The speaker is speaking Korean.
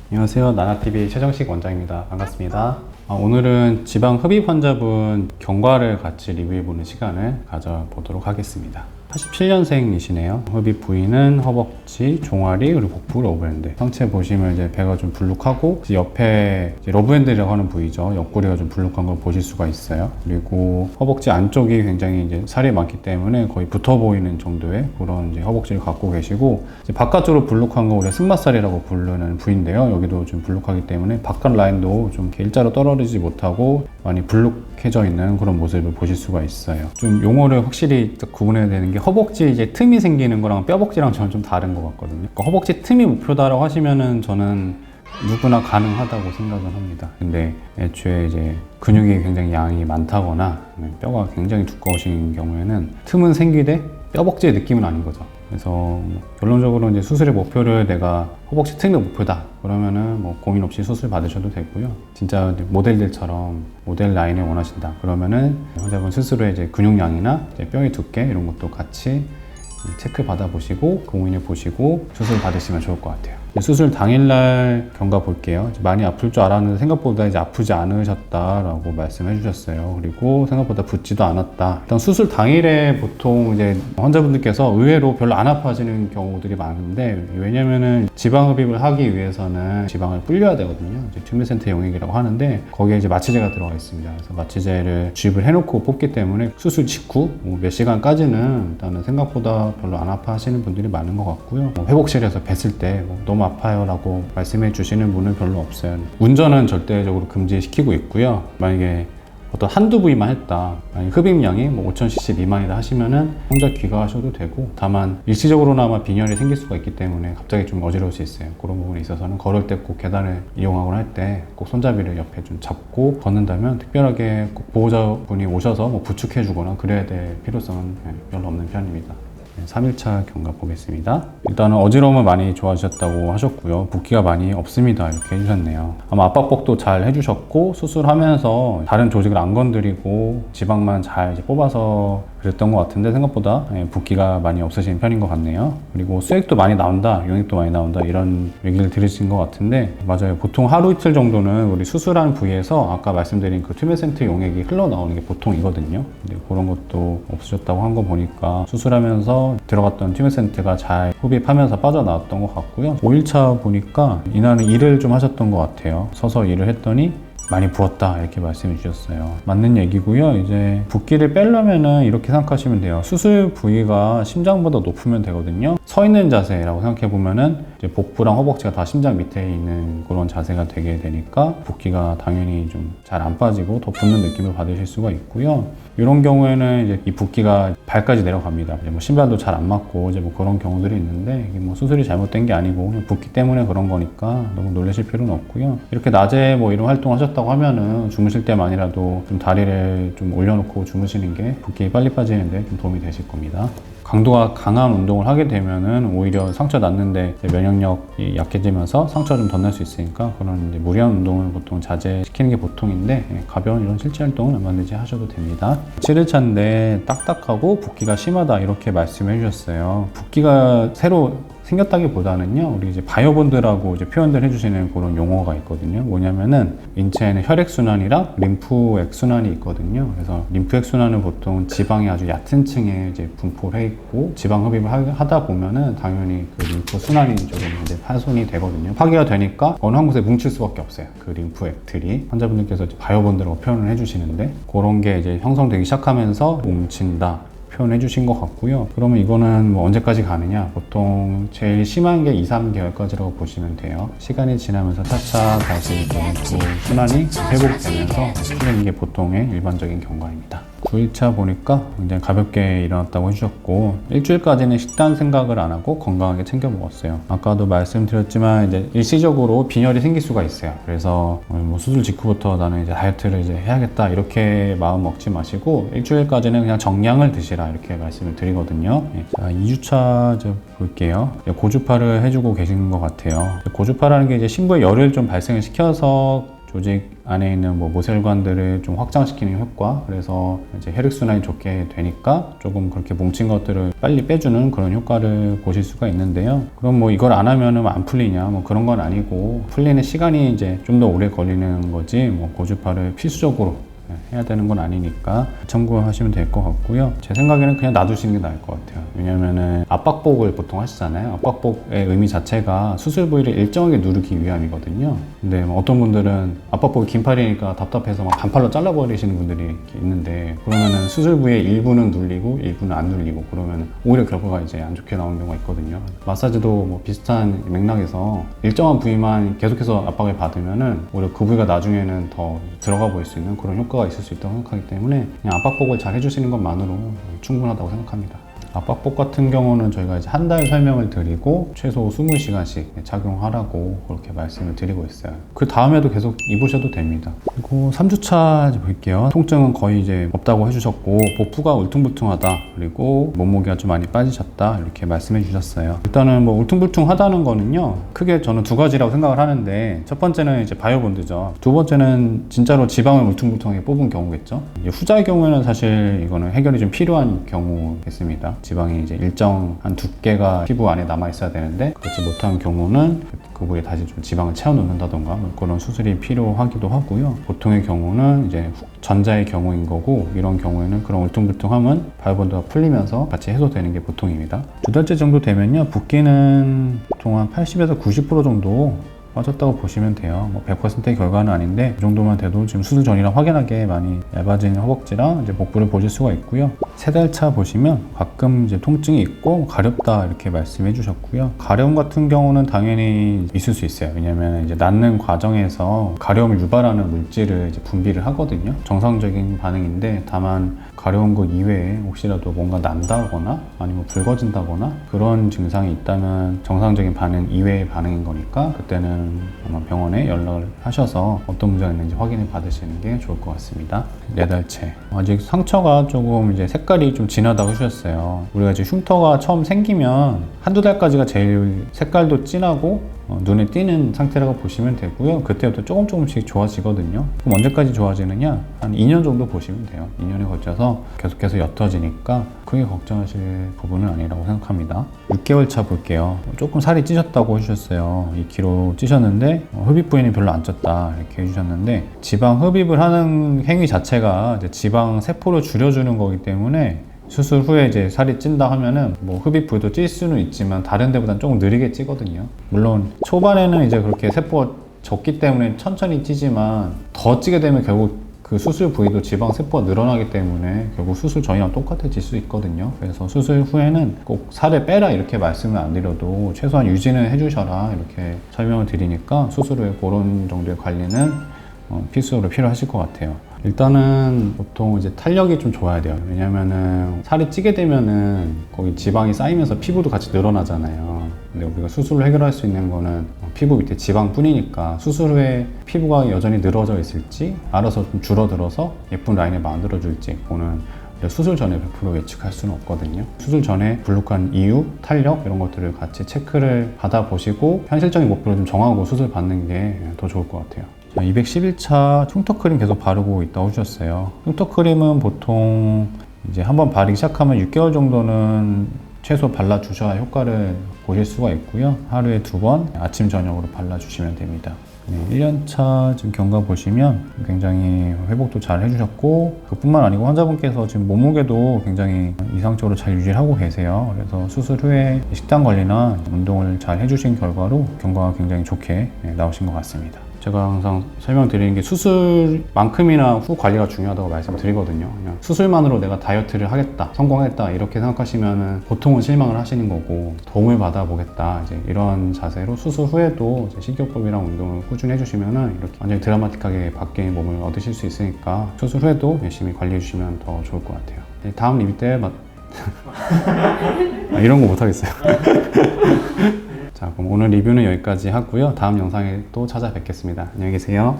안녕하세요. 나나TV 최정식 원장입니다. 반갑습니다. 오늘은 지방 흡입 환자분 경과를 같이 리뷰해보는 시간을 가져보도록 하겠습니다. 87년생이시네요. 흡입 부위는 허벅지, 종아리, 그리고 복부, 러브핸드. 상체 보시면 이제 배가 좀 불룩하고 옆에 이제 러브핸드라고 하는 부위죠. 옆구리가 좀 불룩한 걸 보실 수가 있어요. 그리고 허벅지 안쪽이 굉장히 이제 살이 많기 때문에 거의 붙어 보이는 정도의 그런 이제 허벅지를 갖고 계시고, 이제 바깥쪽으로 불룩한 거 우리가 승마살이라고 부르는 부위인데요. 여기도 좀 불룩하기 때문에 바깥 라인도 좀 이렇게 일자로 떨어지지 못하고 많이 불룩해져 있는 그런 모습을 보실 수가 있어요. 좀 용어를 확실히 구분해야 되는 게, 허벅지 이제 틈이 생기는 거랑 뼈벅지랑 저는 좀 다른 것 같거든요. 그러니까 허벅지 틈이 목표다라고 하시면은 저는 누구나 가능하다고 생각을 합니다. 근데 애초에 이제 근육이 굉장히 양이 많다거나 뼈가 굉장히 두꺼우신 경우에는 틈은 생기되 뼈벅지의 느낌은 아닌 거죠. 그래서 결론적으로 이제 수술의 목표를 내가 허벅지 틈이 목표다 그러면은 뭐 고민 없이 수술 받으셔도 되고요. 진짜 모델들처럼 모델 라인을 원하신다 그러면은 환자분 스스로의 이제 근육량이나 이제 뼈의 두께 이런 것도 같이 체크 받아보시고 고민해 보시고 수술 받으시면 좋을 것 같아요. 수술 당일날 경과 볼게요. 많이 아플 줄 알았는데 생각보다 이제 아프지 않으셨다라고 말씀해 주셨어요. 그리고 생각보다 붓지도 않았다. 일단 수술 당일에 보통 이제 환자분들께서 의외로 별로 안 아파지는 경우들이 많은데, 왜냐면은 지방 흡입을 하기 위해서는 지방을 불려야 되거든요. 이제 튜메센터 용액이라고 하는데 거기에 이제 마취제가 들어가 있습니다. 그래서 마취제를 주입을 해놓고 뽑기 때문에 수술 직후 몇 시간까지는 일단은 생각보다 별로 안 아파하시는 분들이 많은 것 같고요. 회복실에서 뵀을 때 너무 아파요 라고 말씀해 주시는 분은 별로 없어요. 운전은 절대적으로 금지시키고 있고요. 만약에 어떤 한두 부위만 했다, 흡입량이 5000cc 미만이다 하시면은 혼자 귀가하셔도 되고, 다만 일시적으로나마 빈혈이 생길 수가 있기 때문에 갑자기 좀 어지러울 수 있어요. 그런 부분에 있어서는 걸을 때 꼭 계단을 이용하거나 할 때 꼭 손잡이를 옆에 좀 잡고 걷는다면, 특별하게 꼭 보호자분이 오셔서 부축해 주거나 그래야 될 필요성은 별로 없는 편입니다. 3일차 경과 보겠습니다. 일단은 어지러움을 많이 좋아지셨다고 하셨고요. 붓기가 많이 없습니다 이렇게 해주셨네요. 아마 압박복도 잘 해주셨고, 수술하면서 다른 조직을 안 건드리고 지방만 잘 이제 뽑아서 그랬던 것 같은데 생각보다 붓기가 많이 없으신 편인 것 같네요. 그리고 수액도 많이 나온다, 용액도 많이 나온다 이런 얘기를 들으신 것 같은데, 맞아요. 보통 하루 이틀 정도는 우리 수술한 부위에서 아까 말씀드린 그 튜메센트 용액이 흘러나오는 게 보통이거든요. 근데 그런 것도 없으셨다고 한 거 보니까 수술하면서 들어갔던 튜메센트가 잘 흡입하면서 빠져나왔던 것 같고요. 5일차 보니까 이날은 일을 좀 하셨던 것 같아요. 서서 일을 했더니 많이 부었다 이렇게 말씀해 주셨어요. 맞는 얘기고요. 이제 붓기를 빼려면은 이렇게 생각하시면 돼요. 수술 부위가 심장보다 높으면 되거든요. 서 있는 자세라고 생각해 보면은 이제 복부랑 허벅지가 다 심장 밑에 있는 그런 자세가 되게 되니까 붓기가 당연히 좀 잘 안 빠지고 더 붓는 느낌을 받으실 수가 있고요. 이런 경우에는 이제 이 붓기가 발까지 내려갑니다. 이제 신발도 잘 안 맞고 이제 그런 경우들이 있는데, 이게 수술이 잘못된 게 아니고 그냥 붓기 때문에 그런 거니까 너무 놀라실 필요는 없고요. 이렇게 낮에 이런 활동하셨다고 하면은 주무실 때만이라도 좀 다리를 좀 올려놓고 주무시는 게 붓기 빨리 빠지는데 좀 도움이 되실 겁니다. 강도가 강한 운동을 하게 되면은 오히려 상처 났는데 면역력이 약해지면서 상처가 좀 더 날 수 있으니까 그런 이제 무리한 운동을 보통 자제시키는 게 보통인데, 가벼운 이런 실제 활동은 얼마든지 하셔도 됩니다. 7일차인데 딱딱하고 붓기가 심하다 이렇게 말씀해 주셨어요. 붓기가 새로 생겼다기보다는요, 우리 이제 바이오본드라고 이제 표현들 해주시는 그런 용어가 있거든요. 뭐냐면은 인체에는 혈액순환이랑 림프액순환이 있거든요. 그래서 림프액순환은 보통 지방이 아주 얕은 층에 이제 분포를 해 있고, 지방 흡입을 하다 보면은 당연히 그 림프순환이 조금 이제 파손이 되거든요. 파괴가 되니까 어느 한 곳에 뭉칠 수밖에 없어요. 그 림프액들이. 환자분들께서 이제 바이오본드라고 표현을 해주시는데, 그런 게 이제 형성되기 시작하면서 뭉친다 표현해 주신 것 같고요. 그러면 이거는 언제까지 가느냐? 보통 제일 심한 게 2-3개월까지라고 보시면 돼요. 시간이 지나면서 차차 다시 림프 순환이 회복되면서 풀리는 게 보통의 일반적인 경과입니다. 9일차 보니까 굉장히 가볍게 일어났다고 해주셨고, 일주일까지는 식단 생각을 안 하고 건강하게 챙겨 먹었어요. 아까도 말씀드렸지만 이제 일시적으로 빈혈이 생길 수가 있어요. 그래서 수술 직후부터 나는 이제 다이어트를 이제 해야겠다 이렇게 마음 먹지 마시고, 일주일까지는 그냥 정량을 드시라 이렇게 말씀을 드리거든요. 자, 2주차 볼게요. 고주파를 해주고 계신 것 같아요. 고주파라는 게 이제 신부에 열을 좀 발생을 시켜서 조직 안에 있는 뭐 모세혈관들을 좀 확장시키는 효과, 그래서 이제 혈액순환이 좋게 되니까 조금 그렇게 뭉친 것들을 빨리 빼주는 그런 효과를 보실 수가 있는데요. 그럼 뭐 이걸 안 하면은 안 풀리냐, 뭐 그런 건 아니고, 풀리는 시간이 이제 좀 더 오래 걸리는 거지, 뭐 고주파를 필수적으로 해야 되는 건 아니니까 참고하시면 될 것 같고요. 제 생각에는 그냥 놔두시는 게 나을 것 같아요. 왜냐면은 압박복을 보통 하시잖아요. 압박복의 의미 자체가 수술 부위를 일정하게 누르기 위함이거든요. 근데 뭐 어떤 분들은 압박복이 긴 팔이니까 답답해서 막 반팔로 잘라버리시는 분들이 있는데, 그러면은 수술 부위의 일부는 눌리고 일부는 안 눌리고, 그러면 오히려 결과가 이제 안 좋게 나오는 경우가 있거든요. 마사지도 뭐 비슷한 맥락에서 일정한 부위만 계속해서 압박을 받으면은 오히려 그 부위가 나중에는 더 들어가 보일 수 있는 그런 효과가 있을 수 있다고 생각하기 때문에 그냥 압박복을 잘 해주시는 것만으로 충분하다고 생각합니다. 압박복 같은 경우는 저희가 이제 한 달 설명을 드리고 최소 20시간씩 착용하라고 그렇게 말씀을 드리고 있어요. 그 다음에도 계속 입으셔도 됩니다. 그리고 3주차 이제 볼게요. 통증은 거의 이제 없다고 해주셨고, 복부가 울퉁불퉁하다, 그리고 몸무게가 좀 많이 빠지셨다, 이렇게 말씀해 주셨어요. 일단은 뭐 울퉁불퉁하다는 거는요, 크게 저는 두 가지라고 생각을 하는데, 첫 번째는 이제 바이오본드죠. 두 번째는 진짜로 지방을 울퉁불퉁하게 뽑은 경우겠죠. 이제 후자의 경우에는 사실 이거는 해결이 좀 필요한 경우겠습니다. 지방이 이제 일정한 두께가 피부 안에 남아 있어야 되는데 그렇지 못한 경우는 그 부위에 다시 좀 지방을 채워 넣는다던가 뭐 그런 수술이 필요하기도 하고요. 보통의 경우는 이제 전자의 경우인 거고, 이런 경우에는 그런 울퉁불퉁함은 바이오본드가 풀리면서 같이 해소되는 게 보통입니다. 두 달째 정도 되면요, 붓기는 보통 한 80에서 90% 정도 빠졌다고 보시면 돼요. 뭐 100%의 결과는 아닌데 이 정도만 돼도 지금 수술 전이랑 확연하게 많이 얇아진 허벅지랑 이제 복부를 보실 수가 있고요. 세 달 차 보시면 가끔 이제 통증이 있고 가렵다 이렇게 말씀해 주셨고요. 가려움 같은 경우는 당연히 있을 수 있어요. 왜냐면 이제 낫는 과정에서 가려움을 유발하는 물질을 이제 분비를 하거든요. 정상적인 반응인데, 다만 가려운 거 이외에 혹시라도 뭔가 난다거나 아니면 붉어진다거나 그런 증상이 있다면 정상적인 반응 이외의 반응인 거니까 그때는 아마 병원에 연락을 하셔서 어떤 문제가 있는지 확인을 받으시는 게 좋을 것 같습니다. 네 달째. 아직 상처가 조금 이제 색깔이 좀 진하다고 하셨어요. 우리가 이제 흉터가 처음 생기면 한두 달까지가 제일 색깔도 진하고 눈에 띄는 상태라고 보시면 되고요. 그때부터 조금씩 좋아지거든요. 그럼 언제까지 좋아지느냐? 한 2년 정도 보시면 돼요. 2년에 걸쳐서 계속해서 옅어지니까 크게 걱정하실 부분은 아니라고 생각합니다. 6개월 차 볼게요. 조금 살이 찌셨다고 해주셨어요. 2kg 찌셨는데 흡입 부위는 별로 안 쪘다 이렇게 해주셨는데, 지방 흡입을 하는 행위 자체가 이제 지방 세포를 줄여주는 거기 때문에 수술 후에 이제 살이 찐다 하면은 뭐 흡입 부위도 찔 수는 있지만 다른 데보다는 조금 느리게 찌거든요. 물론 초반에는 이제 그렇게 세포가 적기 때문에 천천히 찌지만 더 찌게 되면 결국 그 수술 부위도 지방 세포가 늘어나기 때문에 결국 수술 전이랑 똑같아질 수 있거든요. 그래서 수술 후에는 꼭 살을 빼라 이렇게 말씀을 안 드려도 최소한 유지는 해주셔라 이렇게 설명을 드리니까 수술 후에 그런 정도의 관리는 필수로 필요하실 것 같아요. 일단은 보통 이제 탄력이 좀 좋아야 돼요. 왜냐면은 살이 찌게 되면은 거기 지방이 쌓이면서 피부도 같이 늘어나잖아요. 근데 우리가 수술로 해결할 수 있는 거는 피부 밑에 지방뿐이니까 수술 후에 피부가 여전히 늘어져 있을지 알아서 좀 줄어들어서 예쁜 라인을 만들어줄지 그거는 수술 전에 100% 예측할 수는 없거든요. 수술 전에 불룩한 이유, 탄력 이런 것들을 같이 체크를 받아보시고 현실적인 목표를 좀 정하고 수술 받는 게 더 좋을 것 같아요. 211차 흉터크림 계속 바르고 있다고 하셨어요. 흉터크림은 보통 이제 한번 바르기 시작하면 6개월 정도는 최소 발라주셔야 효과를 보실 수가 있고요. 하루에 2번 아침 저녁으로 발라주시면 됩니다. 1년차 지금 경과 보시면 굉장히 회복도 잘 해주셨고, 그뿐만 아니고 환자분께서 지금 몸무게도 굉장히 이상적으로 잘 유지하고 계세요. 그래서 수술 후에 식단 관리나 운동을 잘 해주신 결과로 경과가 굉장히 좋게 나오신 것 같습니다. 제가 항상 설명드리는 게 수술만큼이나 후 관리가 중요하다고 말씀드리거든요. 그냥 수술만으로 내가 다이어트를 하겠다, 성공했다 이렇게 생각하시면 보통은 실망을 하시는 거고, 도움을 받아보겠다 이제 이런 자세로 수술 후에도 식이요법이랑 운동을 꾸준히 해주시면 이렇게 완전히 드라마틱하게 바뀐 몸을 얻으실 수 있으니까 수술 후에도 열심히 관리해 주시면 더 좋을 것 같아요. 다음 리뷰 때 이런 거 못하겠어요. 자, 그럼 오늘 리뷰는 여기까지 하고요. 다음 영상에 또 찾아뵙겠습니다. 안녕히 계세요.